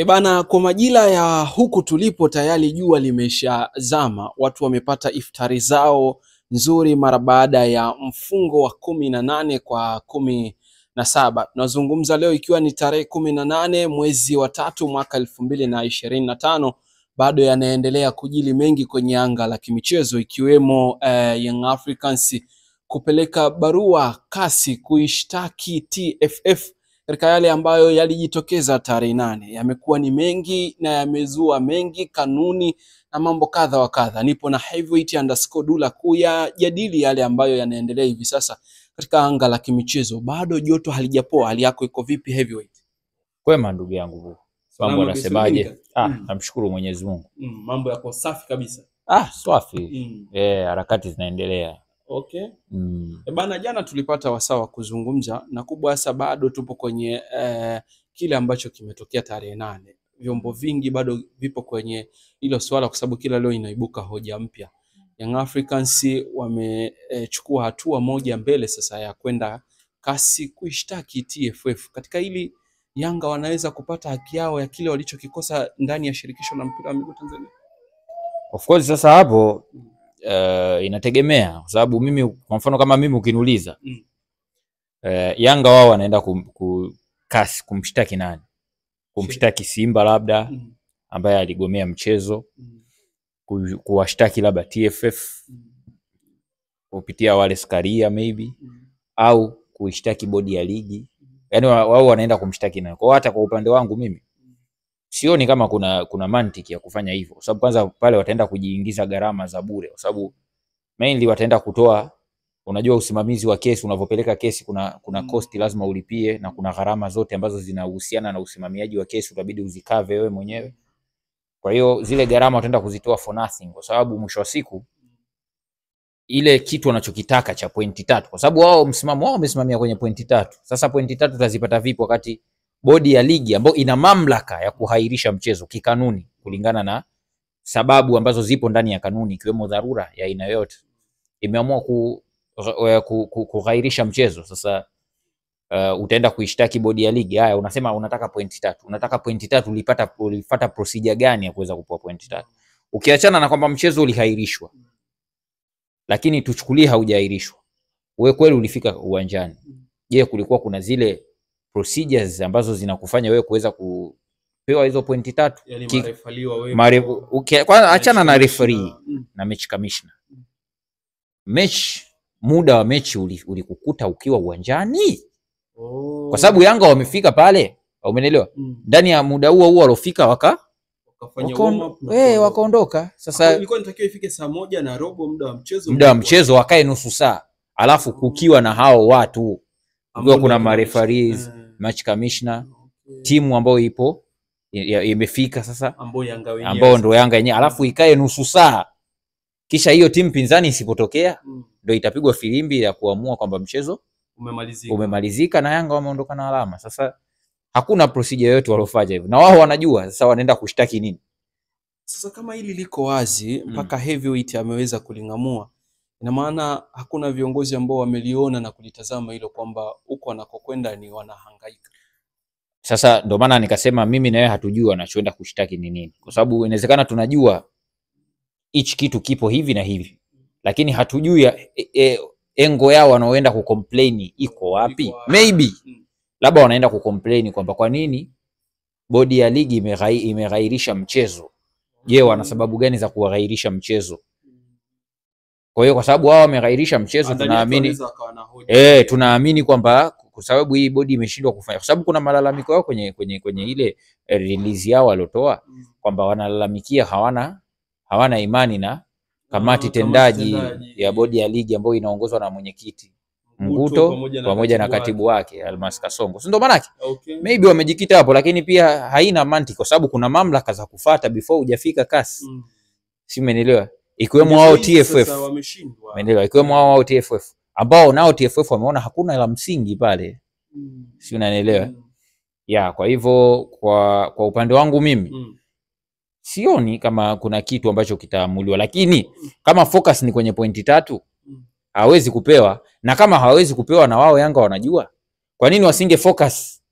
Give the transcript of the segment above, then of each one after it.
Bana, kwa majira ya huku tulipo tayari jua limeshazama. Watu wamepata iftari zao nzuri mara baada ya mfungo wa 18 kwa 17. Tunazungumza leo ikiwa ni tarehe 18 mwezi wa 3 mwaka 2025. Bado yanaendelea kujili mengi kwenye anga la kimichezo, ikiwemo Young Africans kupeleka barua kasi kuishtaki TFF katika yale ambayo yalijitokeza tarehe 8. Yamekuwa ni mengi na yamezua mengi, kanuni na mambo kadha wa kadha. Nipo na Heavyweight_Dulla kuyajadili yale ambayo yanaendelea hivi sasa katika anga la kimichezo. Bado joto halijapoa. Hali yako iko vipi Heavyweight? Kwema ndugu yangu. Mambo yanasemaje? Namshukuru Mwenyezi Mungu. Mambo yako safi kabisa. Safi. Harakati zinaendelea. Okay. Bana, jana tulipata wasaa kuzungumza na kubwa hasa bado tupo kwenye kile ambacho kimetokea tarehe 8. Vyombo vingi bado vipo kwenye hilo swala kwa sababu kila leo inaibuka hoja mpya. Young Africans wamechukua hatua moja mbele sasa ya kwenda kasi kuishtaki TFF. Katika hili Yanga wanaweza kupata haki yao ya kile walichokikosa ndani ya shirikisho la mpira wa miguu Tanzania? Of course sasa hapo inategemea kwa sababu mimi kwa mfano kama mimi ukiniuliza Yanga wao wanaenda kasi kumshtaki nani? Kumshtaki Simba labda ambaye aligomea mchezo, kuwashtaki labda TFF kupitia wale Skaria maybe, au kuishtaki bodi ya ligi. Yaani wao wanaenda kumshtaki nani? Kwa hata kwa upande wangu mimi sioni kama kuna mantiki ya kufanya hivyo, kwa sababu kwanza pale wataenda kujiingiza gharama za bure, kwa sababu mainly wataenda kutoa, unajua usimamizi wa kesi, unavopeleka kesi kuna cost lazima ulipie, na kuna gharama zote ambazo zinahusiana na usimamiaji wa kesi utabidi uzikave wewe mwenyewe. Kwa hiyo zile gharama wataenda kuzitoa for nothing, kwa sababu mwisho wa siku ile kitu wanachokitaka cha pointi 3, kwa sababu wao msimamo wao wamesimamia kwenye pointi 3. Sasa pointi 3 utazipata vipi wakati bodi ya ligi ambayo ina mamlaka ya kuhairisha mchezo kikanuni kulingana na sababu ambazo zipo ndani ya kanuni ikiwemo dharura ya aina yote imeamua kughairisha mchezo? Sasa utaenda kuishtaki bodi ya ligi. Haya, unasema unataka pointi 3. Unataka pointi 3, ulipata procedure gani ya kuweza kupewa pointi 3? Ukiachana na kwamba mchezo ulihairishwa, lakini tuchukulie haujahairishwa, wewe kweli ulifika uwanjani, je, kulikuwa kuna zile procedures ambazo zinakufanya wewe kuweza kupewa hizo pointi 3? Yani marefaliwa wewe. Kwanza achana na referee na match commissioner. Muda wa mechi ulikukuta ukiwa uwanjani. Kwa sababu Yanga wamefika pale, umeelewa? Ndani ya muda huo walofika wakafanya warm up wakaondoka. Sasa ilikuwa inatakiwa ifike saa 1:15 muda wa mchezo wakae nusu saa, alafu kukiwa na hao watu, kuna mareferees, match commissioner, timu ambayo ipo imefika sasa, ambao ndio Yanga yenyewe, alafu ikae nusu saa, kisha hiyo timu pinzani isipotokea ndio itapigwa filimbi ya kuamua kwamba mchezo umemalizika na Yanga wameondoka na alama. Sasa hakuna procedure yote walofanya hivyo, na wao wanajua sasa wanaenda kushtaki nini. Sasa kama hili liko wazi mpaka Heavyweight ameweza kulingamua, ina maana hakuna viongozi ambao wameliona na kulitazama hilo kwamba uko anakokwenda ni wanahangaika. Sasa ndio maana nikasema mimi na wewe hatujui anachoenda kushtaki ni nini, kwa sababu inawezekana tunajua each kitu kipo hivi na hivi, lakini hatujui engo yao wanaoenda kucomplain iko wapi. Maybe labda wanaenda kucomplain kwamba kwa nini bodi ya ligi imeghairisha mchezo. Je, wana sababu gani za kughairisha mchezo? Kwa hiyo kwa sababu wao wameghairisha mchezo, tunaamini kwamba kwa sababu hii bodi imeshindwa kufanya, kwa sababu kuna malalamiko yao kwenye ile release yao waliotoa kwamba wanalalamikia hawana imani na kamati tendaji ya bodi ya ligi ambayo inaongozwa na mwenyekiti Mguto pamoja na katibu wake Almas Kasongo. Ndio maana yake. Maybe wamejikita hapo, lakini pia haina mantiki kwa sababu kuna mamlaka za kufuata before hujafika kasi. Si umeelewa? Ikiwemo wao TFF. Umeelewa? Ikiwemo wao TFF ambao nao TFF wameona hakuna la msingi pale. Si unanielewa? Kwa hivyo kwa upande wangu mimi sioni kama kuna kitu ambacho kitaamuliwa, lakini kama focus ni kwenye pointi 3 hawezi kupewa, na kama hawezi kupewa na wao Yanga wanajua, kwa nini wasinge focus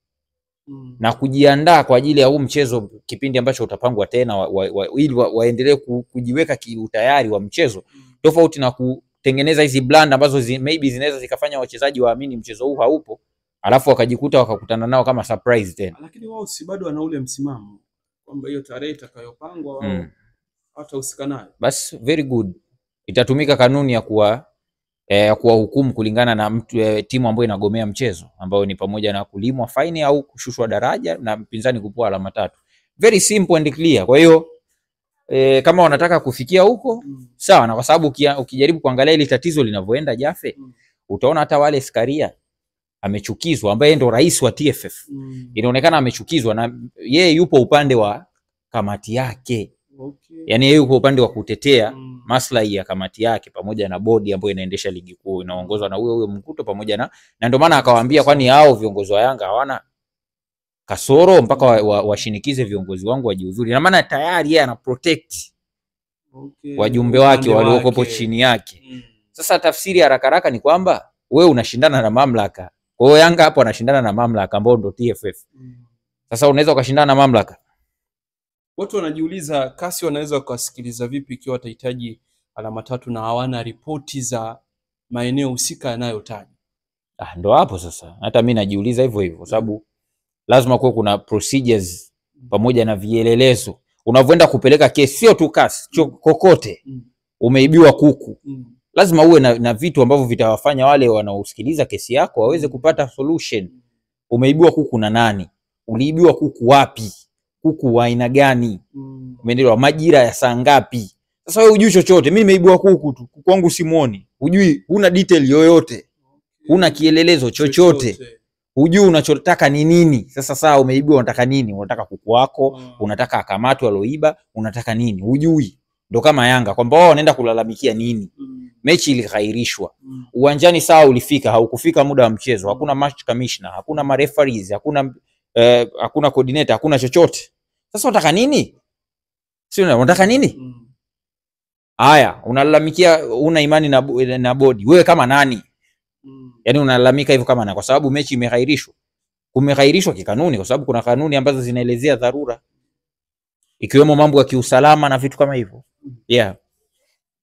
na kujiandaa kwa ajili ya huu mchezo kipindi ambacho utapangwa tena ili waendelee kujiweka kiutayari wa mchezo, tofauti na kutengeneza hizi blanda ambazo maybe zinaweza zikafanya wachezaji waamini mchezo huu haupo, alafu wakajikuta wakakutana nao kama surprise tena. Lakini wao si bado wana ule msimamo kwamba hiyo tarehe itakayopangwa wao hata usikanayo. Bas, very good. Itatumika kanuni ya kuwahukumu kulingana na timu ambayo inagomea mchezo, ambayo ni pamoja na kulimwa faini au kushushwa daraja na mpinzani kupewa alama 3. Very simple and clear. Kwa hiyo kama wanataka kufikia huko sawa, na kwa sababu ukijaribu kuangalia ile tatizo linavyoenda Jafe, utaona hata wale Skaria amechukizwa, ambaye ndo rais wa TFF. Inaonekana amechukizwa na yeye yupo upande wa kamati yake. Yani yeye yuko upande wa kutetea maslahi ya kamati yake pamoja na bodi ambayo inaendesha ligi kuu, inaongozwa na huyo Mkuto pamoja na ndio maana akawaambia, kwani hao viongozi wa Yanga hawana kasoro mpaka washinikize viongozi wangu wajiuzuri? Na maana tayari yeye ana protect wajumbe wake waliokopo chini yake. Sasa tafsiri haraka haraka ni kwamba wewe unashindana na mamlaka. Kwa hiyo Yanga hapo anashindana na mamlaka ambao ndo TFF. Sasa unaweza ukashindana na mamlaka? Watu wanajiuliza kasi wanaweza kusikiliza vipi ikiwa watahitaji alama 3 na hawana ripoti za maeneo husika yanayotaja. Ndo hapo sasa hata mimi najiuliza hivyo hivyo, kwa sababu lazima kuwe kuna procedures pamoja na vielelezo. Unavyoenda kupeleka kesi, sio tu kasi, kokote umeibiwa kuku, lazima uwe na vitu ambavyo vitawafanya wale wanaosikiliza kesi yako waweze kupata solution. Umeibiwa kuku na nani? Uliibiwa kuku wapi? Kuku wa aina gani? Umeelewa? Majira ya saa ngapi? Sasa wewe hujui chochote. Mimi nimeibiwa kuku tu, kuku wangu simuoni. Hujui, huna detail yoyote. Huna kielelezo chochote. Hujui unachotaka ni nini. Sasa umeibiwa, unataka nini? Unataka kuku wako, unataka akamatwe aloiba, unataka nini? Hujui. Ndo kama Yanga kwamba wao wanaenda kulalamikia nini? Mechi ilikhairishwa. Uwanjani sawa ulifika, haukufika muda wa mchezo. Hakuna match commissioner, hakuna mareferees, hakuna coordinator, hakuna chochote. Sasa unataka nini? Sio unataka nini? Haya, unalalamikia una imani na bodi. Wewe kama nani? Yaani unalalamika hivyo kama na kwa sababu mechi imeghairishwa. Kumeghairishwa kikanuni kwa sababu kuna kanuni ambazo zinaelezea dharura, ikiwemo mambo ya kiusalama na vitu kama hivyo. Yeah.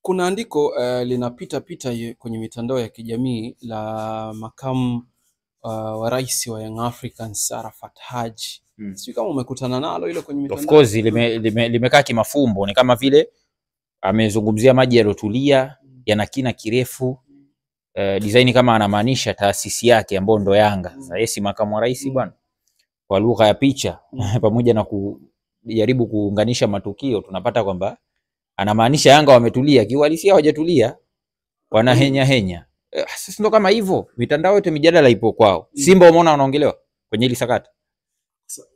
Kuna andiko linapita kwenye mitandao ya kijamii la makamu wa rais wa Young Africans Arafat Haji. Sio kama umekutana nalo hilo kwenye mitandao. Of course limekaa kimafumbo, ni kama vile amezungumzia maji yalotulia yana kina kirefu. Design kama anamaanisha taasisi yake ambayo ndo Yanga. Sasa yeye si makamu wa rais bwana. Kwa lugha ya picha pamoja na kujaribu kuunganisha matukio, tunapata kwamba anamaanisha Yanga wametulia, kiuhalisia hawajatulia, wanahenya. Sasa ndo kama hivyo, mitandao yote mijadala ipo kwao. Simba umeona wanaongelewa kwenye hili sakata.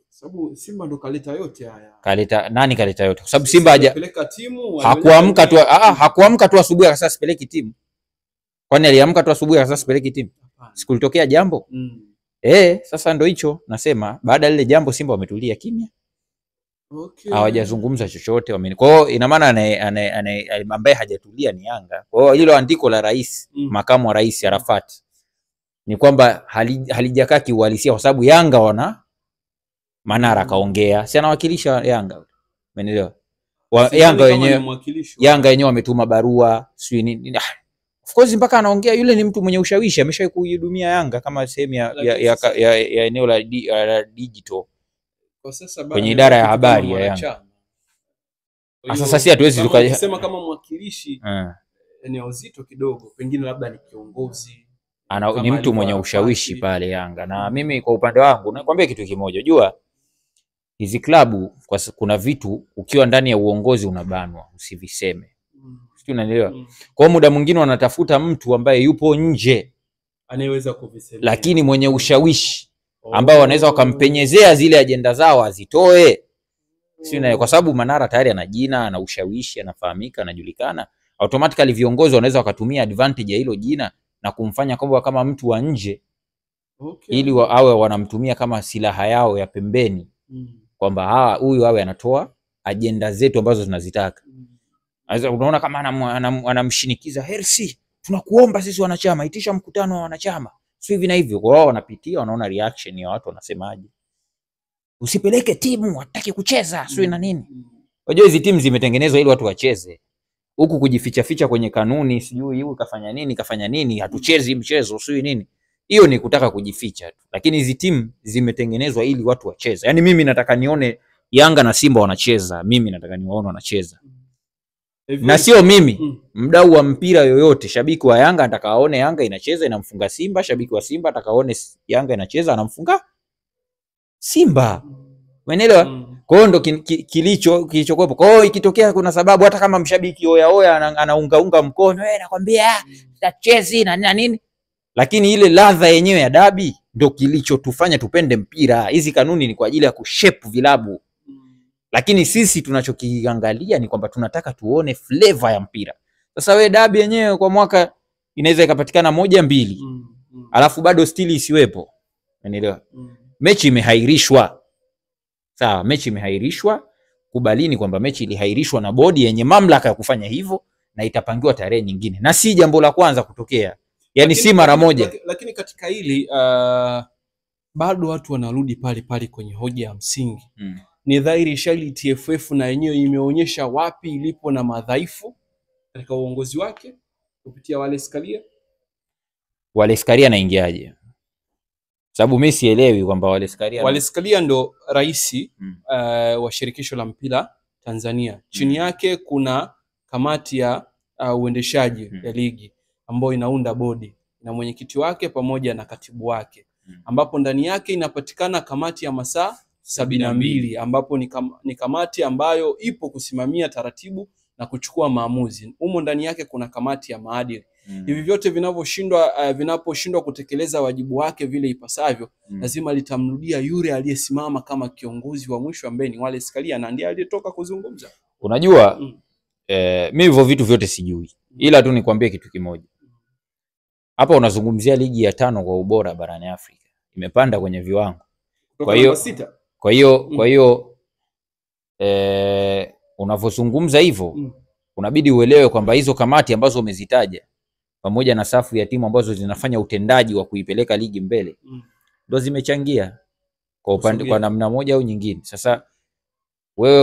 Sababu Simba ndo kaleta yote haya. Nani kaleta yote? Kwa sababu Simba hajapeleka timu, hakuamka tu asubuhi akasema sipeleki timu. Kwani aliamka tu asubuhi akasema sipeleki timu? Sikulitokea jambo. Sasa ndo hicho nasema, baada ya lile jambo Simba wametulia kimya. Hawajazungumza chochote. Kwa hiyo ina maana ambaye hajatulia ni Yanga. Kwa hiyo hilo andiko la rais, makamu wa rais Arafat, ni kwamba halijakaa kiuhalisia, kwa sababu Yanga wana Manara kaongea, si anawakilisha Yanga. Umeelewa? Yanga wenyewe wametuma barua, sio nini. Of course mpaka anaongea yule ni mtu mwenye ushawishi, ameshawahi kuhudumia Yanga kama sehemu ya eneo la digital. Kwa sasa kwenye idara ya habari ya Yanga. Sasa si hatuwezi tukasema kama mwakilishi eneo zito kidogo, pengine labda ni kiongozi. Ni mtu mwenye ushawishi pale Yanga. Na mimi kwa upande wangu nakwambia kitu kimoja, jua hizi klabu kuna vitu ukiwa ndani ya uongozi unabanwa usiviseme. Sio, unanielewa? Kwa muda mwingine wanatafuta mtu ambaye yupo nje anayeweza kuvisema, lakini mwenye ushawishi ambao wanaweza wakampenyezea zile ajenda zao azitoe. Sio, kwa sababu Manara tayari ana jina, ana ushawishi, anafahamika, anajulikana. Automatically viongozi wanaweza wakatumia advantage ya hilo jina na kumfanya kama mtu wa nje, ili awe wanamtumia kama silaha yao ya pembeni, kwamba huyu awe anatoa ajenda zetu ambazo tunazitaka. Unaona kama anamshinikiza Hersi, tunakuomba sisi wanachama itisha mkutano wa wanachama, sio hivi na hivyo. Kwa wao wanapitia, wanaona reaction ya watu wanasemaje. usipeleke timu hataki kucheza sio na nini. Unajua hizi timu zimetengenezwa ili watu wacheze. Huku kujificha ficha kwenye kanuni, sijui huyu kafanya nini, hatuchezi mchezo sio nini. Hiyo ni kutaka kujificha tu. Lakini hizi timu zimetengenezwa ili watu wacheze. Yaani mimi nataka nione Yanga na Simba wanacheza, mimi nataka niwaone wanacheza. Na sio mimi, mdau wa mpira yoyote, shabiki wa Yanga anataka aone Yanga inacheza inamfunga Simba, shabiki wa Simba anataka aone Yanga inacheza anamfunga Simba. Umeelewa? Kwa hiyo ndo kilichokuwepo. Kwa hiyo ikitokea kuna sababu hata kama mshabiki oya anaunga mkono, nakwambia tutachezi na nini. Lakini ile ladha yenyewe ya dabi ndo kilichotufanya tupende mpira. Hizi kanuni ni kwa ajili ya kushape vilabu. Lakini sisi tunachokiangalia ni kwamba tunataka tuone flavor ya mpira. Sasa we dabi yenyewe kwa mwaka inaweza ikapatikana 1-2. Alafu bado still isiwepo. Unaelewa? Mechi imehairishwa. Sawa, mechi imehairishwa. Kubalini kwamba mechi ilihairishwa na bodi yenye mamlaka ya kufanya hivyo na itapangiwa tarehe nyingine. Na si jambo la kwanza kutokea. Yaani si mara moja. Lakini katika hili bado watu wanarudi pale kwenye hoja ya msingi. Ni dhahiri shali TFF na yenyewe imeonyesha wapi ilipo na madhaifu katika uongozi wake kupitia Wallace Karia. Wallace Karia anaingiaje? Sababu mimi sielewi kwamba Wallace Karia ndo rais wa shirikisho la mpira Tanzania. Chini yake kuna kamati ya uendeshaji ya ligi ambayo inaunda bodi na mwenyekiti wake pamoja na katibu wake, ambapo ndani yake inapatikana kamati ya masaa 72 ambapo ni kamati ambayo ipo kusimamia taratibu na kuchukua maamuzi. Humo ndani yake kuna kamati ya maadili. Hivi vyote vinaposhindwa kutekeleza wajibu wake vile ipasavyo, lazima litamrudia yule aliyesimama kama kiongozi wa mwisho ambaye ni Wallace Karia na ndiye aliyetoka kuzungumza. Unajua mimi hivyo vitu vyote sijui. Ila tu nikwambie kitu kimoja. Hapa unazungumzia ligi ya 5 kwa ubora barani Afrika. Imepanda kwenye viwango. Kwa hiyo unavozungumza hivyo unabidi uelewe kwamba hizo kamati ambazo umezitaja pamoja na safu ya timu ambazo zinafanya utendaji wa kuipeleka ligi mbele ndio zimechangia kwa upande kwa namna moja au nyingine. Sasa wewe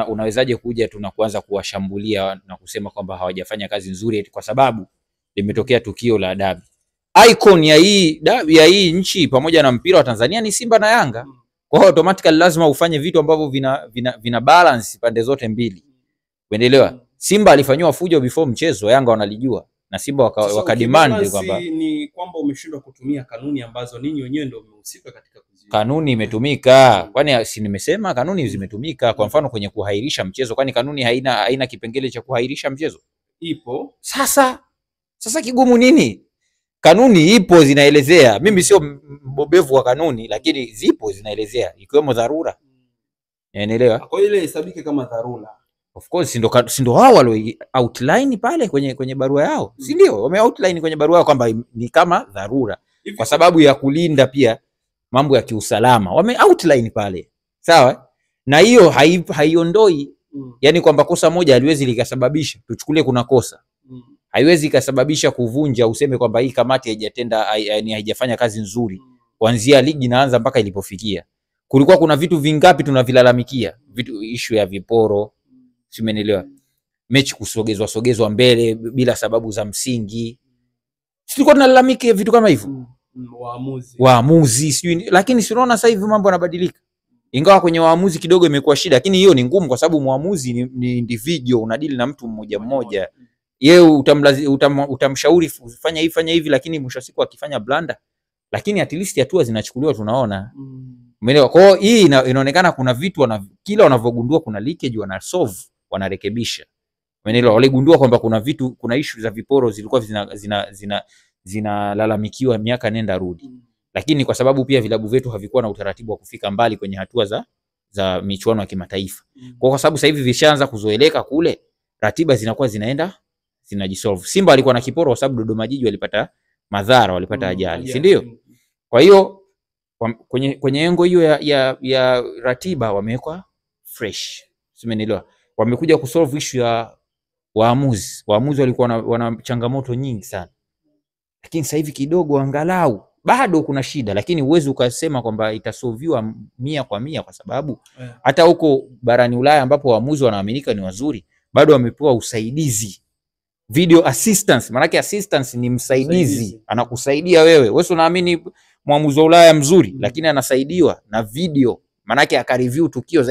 unawezaje kuja tu na kuanza kuwashambulia na kusema kwamba hawajafanya kazi nzuri eti kwa sababu limetokea tukio la dabi? Icon ya hii dabi ya hii nchi pamoja na mpira wa Tanzania ni Simba na Yanga. Kwa hiyo automatically lazima ufanye vitu ambavyo vina balance pande zote mbili. Umeelewa? Simba alifanywa fujo before mchezo, Yanga wanalijua na Simba wakademand kwamba ni kwamba umeshindwa kutumia kanuni ambazo ninyi wenyewe ndio mmehusika katika kuziweka. Kanuni imetumika. Kwani si nimesema kanuni zimetumika? Kwa mfano kwenye kuhairisha mchezo, kwani kanuni haina kipengele cha kuhairisha mchezo? Ipo. Sasa kigumu nini? Kanuni ipo zinaelezea. Mimi sio mbobevu wa kanuni lakini zipo zinaelezea ikiwemo dharura. Unaelewa? Kwa ile hesabike kama dharura. Of course si ndo hao walio outline pale kwenye barua yao. Si ndio? Wame outline kwenye barua yao kwamba ni kama dharura. Kwa sababu ya kulinda pia mambo ya kiusalama. Wame outline pale. Sawa? Na hiyo haiondoi yani kwamba kosa moja haliwezi likasababisha tuchukulie kuna kosa. Haiwezi ikasababisha kuvunja useme kwamba hii kamati haijafanya kazi nzuri kuanzia ligi inaanza mpaka ilipofikia. Kulikuwa kuna vitu vingapi tunavilalamikia? Issue ya viporo, simenelewa. Mechi kusogezwa mbele bila sababu za msingi. Tulikuwa tunalalamika vitu kama hivyo. Waamuzi sijui, lakini si unaona sasa hivi mambo yanabadilika. Ingawa kwenye waamuzi kidogo imekuwa shida, lakini hiyo ni ngumu kwa sababu muamuzi ni individual, unadili na mtu mmoja. Yeye utamshauri fanya hivi lakini mwisho siku akifanya blanda, lakini at least hatua zinachukuliwa tunaona. Umeelewa? Kwa hiyo hii inaonekana kuna vitu kila wanavogundua kuna leakage wanarekebisha. Umeelewa? Waligundua kwamba kuna issue za viporo zilikuwa zinalalamikiwa miaka nenda rudi. Lakini kwa sababu pia vilabu vyetu havikuwa na utaratibu wa kufika mbali kwenye hatua za michuano ya kimataifa. Kwa sababu sasa hivi vishaanza kuzoeleka kule, ratiba zinakuwa zinajisolve. Simba alikuwa na kiporo kwa sababu Dodoma Jiji walipata madhara, walipata ajali, si ndio? Kwa hiyo kwenye engo hiyo ya ratiba wamewekwa fresh. Simenelewa. Wamekuja kusolve issue ya waamuzi. Waamuzi walikuwa wana changamoto nyingi sana. Lakini sasa hivi kidogo angalau bado kuna shida, lakini uwezi ukasema kwamba itasolviwa 100% kwa sababu hata huko barani Ulaya ambapo waamuzi wanaaminika ni wazuri, bado wamepewa usaidizi, video assistance. Maana assistance ni msaidizi, anakusaidia wewe. Wewe unaamini mwamuzi wa Ulaya mzuri, lakini anasaidiwa na video, maana akareview tukio